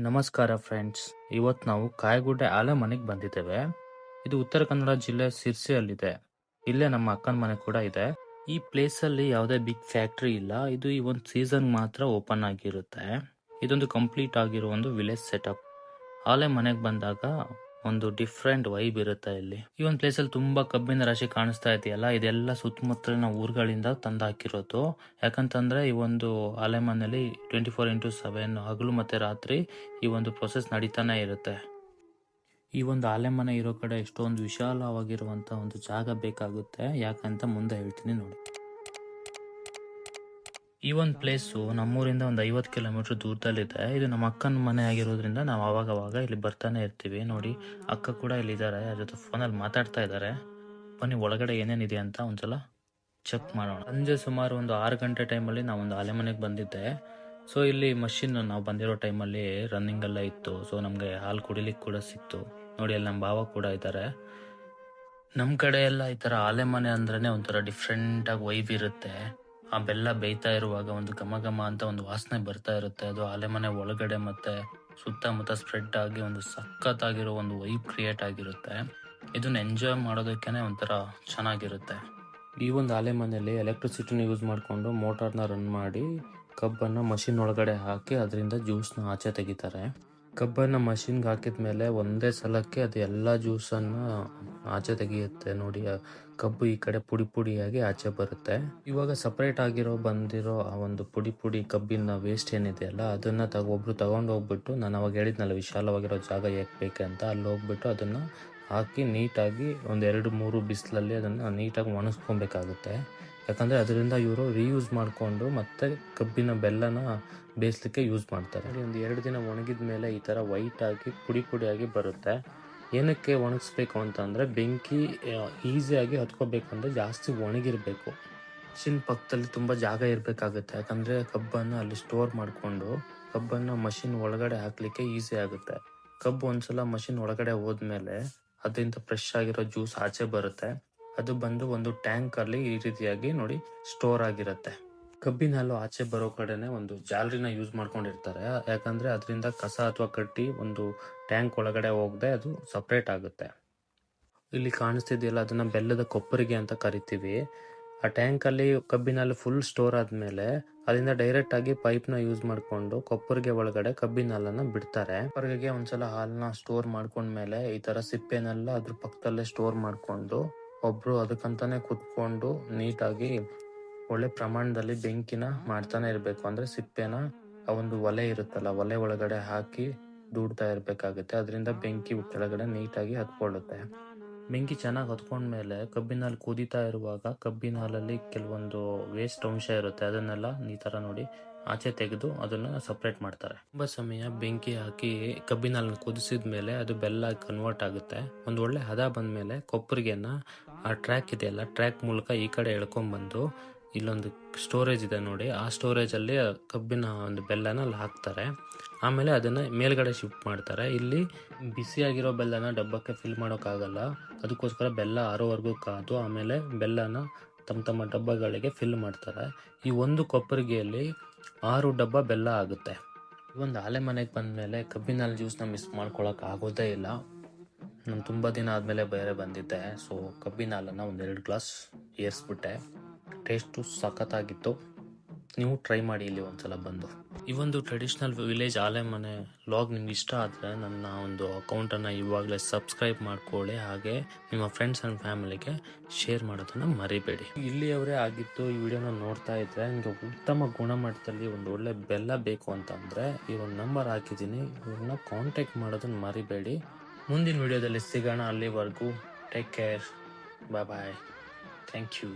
ನಮಸ್ಕಾರ ಫ್ರೆಂಡ್ಸ್. ಇವತ್ತು ನಾವು ಕಾಯಗುಡ್ಡೆ ಆಲೆ ಮನೆಗೆ ಬಂದಿದ್ದೇವೆ. ಇದು ಉತ್ತರ ಕನ್ನಡ ಜಿಲ್ಲೆ ಸಿರ್ಸಿಯಲ್ಲಿದೆ. ಇಲ್ಲೇ ನಮ್ಮ ಅಕ್ಕನ ಮನೆ ಕೂಡ ಇದೆ. ಈ ಪ್ಲೇಸ್ ಅಲ್ಲಿ ಯಾವುದೇ ಬಿಗ್ ಫ್ಯಾಕ್ಟ್ರಿ ಇಲ್ಲ. ಇದು ಈ ಒಂದು ಸೀಸನ್ ಮಾತ್ರ ಓಪನ್ ಆಗಿರುತ್ತೆ. ಇದೊಂದು ಕಂಪ್ಲೀಟ್ ಆಗಿರೋ ಒಂದು ವಿಲೇಜ್ ಸೆಟಪ್. ಆಲೆ ಮನೆಗೆ ಬಂದಾಗ ಒಂದು ಡಿಫ್ರೆಂಟ್ ವೈಬ್ ಇರುತ್ತೆ ಇಲ್ಲಿ. ಈ ಒಂದು ಪ್ಲೇಸ್ ಅಲ್ಲಿ ತುಂಬಾ ಕಬ್ಬಿನ ರಾಶಿ ಕಾಣಿಸ್ತಾ ಇದೆಯಲ್ಲ, ಇದೆಲ್ಲ ಸುತ್ತಮುತ್ತಲಿನ ಊರುಗಳಿಂದ ತಂದು ಹಾಕಿರೋದು. ಯಾಕಂತಂದ್ರೆ ಈ ಒಂದು ಆಲೆ ಮನೆಯಲ್ಲಿ 24x7 ಹಗಲು ಮತ್ತೆ ರಾತ್ರಿ ಈ ಒಂದು ಪ್ರೊಸೆಸ್ ನಡೀತಾನೆ ಇರುತ್ತೆ. ಈ ಒಂದು ಆಲೆ ಮನೆ ಇರೋ ಕಡೆ ಎಷ್ಟೊಂದು ವಿಶಾಲವಾಗಿರುವಂತ ಒಂದು ಜಾಗ ಬೇಕಾಗುತ್ತೆ. ಯಾಕಂತ ಮುಂದೆ ಹೇಳ್ತೀನಿ ನೋಡಿ. ಈ ಒಂದು ಪ್ಲೇಸು ನಮ್ಮೂರಿಂದ ಒಂದು 50 ಕಿಲೋಮೀಟರ್ ದೂರದಲ್ಲಿದೆ. ಇದು ನಮ್ಮ ಅಕ್ಕನ ಮನೆ ಆಗಿರೋದ್ರಿಂದ ನಾವು ಅವಾಗ ಇಲ್ಲಿ ಬರ್ತಾನೆ ಇರ್ತೀವಿ. ನೋಡಿ, ಅಕ್ಕ ಕೂಡ ಇಲ್ಲಿದ್ದಾರೆ, ಅದ್ರ ಜೊತೆ ಫೋನಲ್ಲಿ ಮಾತಾಡ್ತಾ ಇದ್ದಾರೆ. ಬನ್ನಿ ಒಳಗಡೆ ಏನೇನಿದೆ ಅಂತ ಒಂದ್ಸಲ ಚೆಕ್ ಮಾಡೋಣ. ಸಂಜೆ ಸುಮಾರು ಒಂದು 6 ಗಂಟೆ ಟೈಮಲ್ಲಿ ನಾವು ಒಂದು ಆಲೆ ಮನೆಗೆ ಬಂದಿದ್ದೆ. ಸೊ ಇಲ್ಲಿ ಮಷಿನ್ ನಾವು ಬಂದಿರೋ ಟೈಮಲ್ಲಿ ರನ್ನಿಂಗ್ ಎಲ್ಲ ಇತ್ತು. ಸೊ ನಮಗೆ ಹಾಲು ಕುಡಿಲಿಕ್ಕೆ ಕೂಡ ಸಿಕ್ತು. ನೋಡಿ, ಅಲ್ಲಿ ನಮ್ಮ ಭಾವ ಕೂಡ ಇದ್ದಾರೆ. ನಮ್ಮ ಕಡೆ ಎಲ್ಲ ಈ ಥರ ಆಲೆ ಮನೆ ಅಂದ್ರೇನೆ ಒಂಥರ ಡಿಫ್ರೆಂಟ್ ಆಗಿ ವೈಬ್ ಇರುತ್ತೆ. ಆ ಬೆಲ್ಲ ಬೇಯ್ತಾ ಇರುವಾಗ ಒಂದು ಘಮ ಘಮ ಅಂತ ಒಂದು ವಾಸನೆ ಬರ್ತಾ ಇರುತ್ತೆ. ಅದು ಆಲೆ ಮನೆ ಒಳಗಡೆ ಮತ್ತೆ ಸುತ್ತಮುತ್ತ ಸ್ಪ್ರೆಡ್ ಆಗಿ ಒಂದು ಸಖತ್ತಾಗಿರೋ ಒಂದು ವೈಬ್ ಕ್ರಿಯೇಟ್ ಆಗಿರುತ್ತೆ. ಇದನ್ನ ಎಂಜಾಯ್ ಮಾಡೋದಕ್ಕೇನೆ ಒಂಥರ ಚೆನ್ನಾಗಿರುತ್ತೆ. ಈ ಒಂದು ಆಲೆ ಮನೆಯಲ್ಲಿ ಎಲೆಕ್ಟ್ರಿಸಿಟಿನ ಯೂಸ್ ಮಾಡಿಕೊಂಡು ಮೋಟಾರ್ನ ರನ್ ಮಾಡಿ ಕಬ್ಬನ್ನು ಮಷಿನ್ ಒಳಗಡೆ ಹಾಕಿ ಅದರಿಂದ ಜ್ಯೂಸ್ನ ಆಚೆ ತೆಗಿತಾರೆ. ಕಬ್ಬನ್ನು ಮಷಿನ್ಗೆ ಹಾಕಿದ ಮೇಲೆ ಒಂದೇ ಸಲಕ್ಕೆ ಅದು ಎಲ್ಲ ಜ್ಯೂಸನ್ನು ಆಚೆ ತೆಗೆಯುತ್ತೆ. ನೋಡಿ, ಕಬ್ಬು ಈ ಕಡೆ ಪುಡಿ ಪುಡಿಯಾಗಿ ಆಚೆ ಬರುತ್ತೆ. ಇವಾಗ ಸಪ್ರೇಟ್ ಬಂದಿರೋ ಆ ಒಂದು ಪುಡಿ ಕಬ್ಬಿನ ವೇಸ್ಟ್ ಏನಿದೆಯಲ್ಲ, ಅದನ್ನ ಒಬ್ರು ತಗೊಂಡು ಹೋಗ್ಬಿಟ್ಟು, ನಾನು ಅವಾಗ ಹೇಳಿದ್ನಲ್ಲ ವಿಶಾಲವಾಗಿರೋ ಜಾಗ ಏಕೆ ಬೇಕಂತ, ಅಲ್ಲಿ ಹೋಗ್ಬಿಟ್ಟು ಅದನ್ನ ಹಾಕಿ ನೀಟಾಗಿ ಒಂದು 2-3 ಬಿಸಿಲಲ್ಲಿ ಅದನ್ನ ನೀಟಾಗಿ ಒಣಗಿಸ್ಕೊಬೇಕಾಗುತ್ತೆ. ಯಾಕಂದರೆ ಅದರಿಂದ ಇವರು ರೀಯೂಸ್ ಮಾಡಿಕೊಂಡು ಮತ್ತೆ ಕಬ್ಬಿನ ಬೆಲ್ಲನ ಬೇಯಿಸ್ಲಿಕ್ಕೆ ಯೂಸ್ ಮಾಡ್ತಾರೆ. ಒಂದು 2 ದಿನ ಒಣಗಿದ ಮೇಲೆ ಈ ಥರ ವೈಟ್ ಆಗಿ ಪುಡಿಯಾಗಿ ಬರುತ್ತೆ. ಏನಕ್ಕೆ ಒಣಗಿಸ್ಬೇಕು ಅಂತಂದರೆ, ಬೆಂಕಿ ಈಸಿಯಾಗಿ ಹತ್ಕೋಬೇಕಂದ್ರೆ ಜಾಸ್ತಿ ಒಣಗಿರಬೇಕು. ಮಷಿನ್ ಪಕ್ಕದಲ್ಲಿ ತುಂಬ ಜಾಗ ಇರಬೇಕಾಗುತ್ತೆ. ಯಾಕಂದರೆ ಕಬ್ಬನ್ನು ಅಲ್ಲಿ ಸ್ಟೋರ್ ಮಾಡಿಕೊಂಡು ಕಬ್ಬನ್ನು ಮಷಿನ್ ಒಳಗಡೆ ಹಾಕಲಿಕ್ಕೆ ಈಸಿ ಆಗುತ್ತೆ. ಕಬ್ಬು ಒಂದ್ಸಲ ಮಷಿನ್ ಒಳಗಡೆ ಹೋದ್ಮೇಲೆ ಅದರಿಂದ ಫ್ರೆಶ್ ಆಗಿರೋ ಜ್ಯೂಸ್ ಆಚೆ ಬರುತ್ತೆ. ಅದು ಬಂದು ಒಂದು ಟ್ಯಾಂಕ್ ಅಲ್ಲಿ ಈ ರೀತಿಯಾಗಿ ನೋಡಿ ಸ್ಟೋರ್ ಆಗಿರುತ್ತೆ. ಕಬ್ಬಿನ ಹಾಲು ಆಚೆ ಬರೋ ಕಡೆನೆ ಒಂದು ಜಾಲರಿನ ಯೂಸ್ ಮಾಡ್ಕೊಂಡಿರ್ತಾರೆ. ಯಾಕಂದ್ರೆ ಅದರಿಂದ ಕಸ ಅಥವಾ ಕಟ್ಟಿ ಒಂದು ಟ್ಯಾಂಕ್ ಒಳಗಡೆ ಹೋಗದೆ ಅದು ಸಪ್ರೇಟ್ ಆಗುತ್ತೆ. ಇಲ್ಲಿ ಕಾಣಿಸ್ತಿದೆಯಲ್ಲ, ಅದನ್ನ ಬೆಲ್ಲದ ಕೊಪ್ಪರಿಗೆ ಅಂತ ಕರಿತೀವಿ. ಆ ಟ್ಯಾಂಕ್ ಅಲ್ಲಿ ಕಬ್ಬಿನ ಹಾಲು ಫುಲ್ ಸ್ಟೋರ್ ಆದ್ಮೇಲೆ ಅದರಿಂದ ಡೈರೆಕ್ಟ್ ಆಗಿ ಪೈಪ್ ನ ಯೂಸ್ ಮಾಡ್ಕೊಂಡು ಕೊಪ್ಪರಿಗೆ ಒಳಗಡೆ ಕಬ್ಬಿನ ಹಾಲನ್ನ ಬಿಡ್ತಾರೆ. ಕೊಪ್ಪರಿಗೆ ಒಂದ್ಸಲ ಹಾಲನ್ನ ಸ್ಟೋರ್ ಮಾಡ್ಕೊಂಡ್ಮೇಲೆ ಈ ತರ ಸಿಪ್ಪೆನೆಲ್ಲ ಅದ್ರ ಪಕ್ಕದಲ್ಲೇ ಸ್ಟೋರ್ ಮಾಡ್ಕೊಂಡು ಒಬ್ರು ಅದಕ್ಕಂತಾನೆ ಕುತ್ಕೊಂಡು ನೀಟಾಗಿ ಒಳ್ಳೆ ಪ್ರಮಾಣದಲ್ಲಿ ಬೆಂಕಿನ ಮಾಡ್ತಾನೆ ಇರ್ಬೇಕು. ಅಂದ್ರೆ ಸಿಪ್ಪೆನ ಆ ಒಂದು ಒಲೆ ಇರುತ್ತಲ್ಲ, ಒಲೆ ಒಳಗಡೆ ಹಾಕಿ ದೂಡ್ತಾ ಇರ್ಬೇಕಾಗುತ್ತೆ. ಅದರಿಂದ ಬೆಂಕಿ ಕೆಳಗಡೆ ನೀಟಾಗಿ ಹತ್ಕೊಳ್ಳುತ್ತೆ. ಬೆಂಕಿ ಚೆನ್ನಾಗಿ ಹತ್ಕೊಂಡ್ಮೇಲೆ ಕಬ್ಬಿನ ಹಾಲು ಕುದೀತಾ ಇರುವಾಗ ಕಬ್ಬಿನ ಹಾಲಲ್ಲಿ ಕೆಲವೊಂದು ವೇಸ್ಟ್ ಅಂಶ ಇರುತ್ತೆ. ಅದನ್ನೆಲ್ಲ ಈ ತರ ನೋಡಿ ಆಚೆ ತೆಗೆದು ಅದನ್ನ ಸಪ್ರೇಟ್ ಮಾಡ್ತಾರೆ. ತುಂಬಾ ಸಮಯ ಬೆಂಕಿ ಹಾಕಿ ಕಬ್ಬಿನ ಹಾಲನ್ನು ಕುದಿಸಿದ ಮೇಲೆ ಅದು ಬೆಲ್ಲ ಕನ್ವರ್ಟ್ ಆಗುತ್ತೆ. ಒಂದು ಒಳ್ಳೆ ಹದ ಬಂದ್ಮೇಲೆ ಕೊಪ್ಪರಿಗೆನ ಆ ಟ್ರ್ಯಾಕ್ ಇದೆಯಲ್ಲ, ಟ್ರ್ಯಾಕ್ ಮೂಲಕ ಈ ಕಡೆ ಎಳ್ಕೊಂಡ್ ಬಂದು ಇಲ್ಲೊಂದು ಸ್ಟೋರೇಜ್ ಇದೆ ನೋಡಿ, ಆ ಸ್ಟೋರೇಜ್ ಅಲ್ಲಿ ಕಬ್ಬಿನ ಒಂದು ಬೆಲ್ಲನ ಅಲ್ಲಿ ಹಾಕ್ತಾರೆ. ಆಮೇಲೆ ಅದನ್ನ ಮೇಲ್ಗಡೆ ಶಿಫ್ಟ್ ಮಾಡ್ತಾರೆ. ಇಲ್ಲಿ ಬಿಸಿಯಾಗಿರೋ ಬೆಲ್ಲನ ಡಬ್ಬಕ್ಕೆ ಫಿಲ್ ಮಾಡೋಕ್ಕಾಗಲ್ಲ. ಅದಕ್ಕೋಸ್ಕರ ಬೆಲ್ಲ ಆರೋವರೆಗೂ ಕಾದು ಆಮೇಲೆ ಬೆಲ್ಲನ ತಮ್ಮ ಡಬ್ಬಗಳಿಗೆ ಫಿಲ್ ಮಾಡ್ತಾರೆ. ಈ ಒಂದು ಕೊಪ್ಪರಿಗೆಯಲ್ಲಿ 6 ಡಬ್ಬ ಬೆಲ್ಲ ಆಗುತ್ತೆ. ಒಂದು ಆಲೆ ಮನೆಗೆ ಬಂದ್ಮೇಲೆ ಕಬ್ಬಿನ ಹಾಲು ಜ್ಯೂಸ್ನ ಮಿಸ್ ಮಾಡ್ಕೊಳಕ್ ಆಗೋದೇ ಇಲ್ಲ. ನಾನು ತುಂಬ ದಿನ ಆದಮೇಲೆ ಬೇರೆ ಬಂದಿದ್ದೆ. ಸೊ ಕಬ್ಬಿನ ಹಾಲನ್ನು 1-2 ಗ್ಲಾಸ್ ಏರಿಸ್ಬಿಟ್ಟೆ. ಟೇಸ್ಟು ಸಖತ್ತಾಗಿತ್ತು. ನೀವು ಟ್ರೈ ಮಾಡಿ ಇಲ್ಲಿ ಒಂದ್ಸಲ ಬಂದು. ಈ ಒಂದು ಟ್ರೆಡಿಷನಲ್ ವಿಲೇಜ್ ಆಲೆ ಮನೆ ವ್ಲಾಗ್ ನಿಮ್ಗೆ ಇಷ್ಟ ಆದರೆ ನನ್ನ ಒಂದು ಅಕೌಂಟನ್ನು ಇವಾಗಲೇ ಸಬ್ಸ್ಕ್ರೈಬ್ ಮಾಡ್ಕೊಳ್ಳಿ. ಹಾಗೆ ನಿಮ್ಮ ಫ್ರೆಂಡ್ಸ್ ಆ್ಯಂಡ್ ಫ್ಯಾಮಿಲಿಗೆ ಶೇರ್ ಮಾಡೋದನ್ನು ಮರಿಬೇಡಿ. ಇಲ್ಲಿಯವರೇ ಆಗಿತ್ತು ಈ ವಿಡಿಯೋನ ನೋಡ್ತಾ ಇದ್ದರೆ ನಿಮಗೆ ಉತ್ತಮ ಗುಣಮಟ್ಟದಲ್ಲಿ ಒಂದು ಒಳ್ಳೆ ಬೆಲ್ಲ ಬೇಕು ಅಂತಂದರೆ ಈ ಒಂದು ನಂಬರ್ ಹಾಕಿದ್ದೀನಿ, ಇವ್ರನ್ನ ಕಾಂಟ್ಯಾಕ್ಟ್ ಮಾಡೋದನ್ನು ಮರಿಬೇಡಿ. ಮುಂದಿನ ವಿಡಿಯೋದಲ್ಲಿ ಸಿಗೋಣ. ಅಲ್ಲಿವರೆಗೂ take care, bye. Thank you.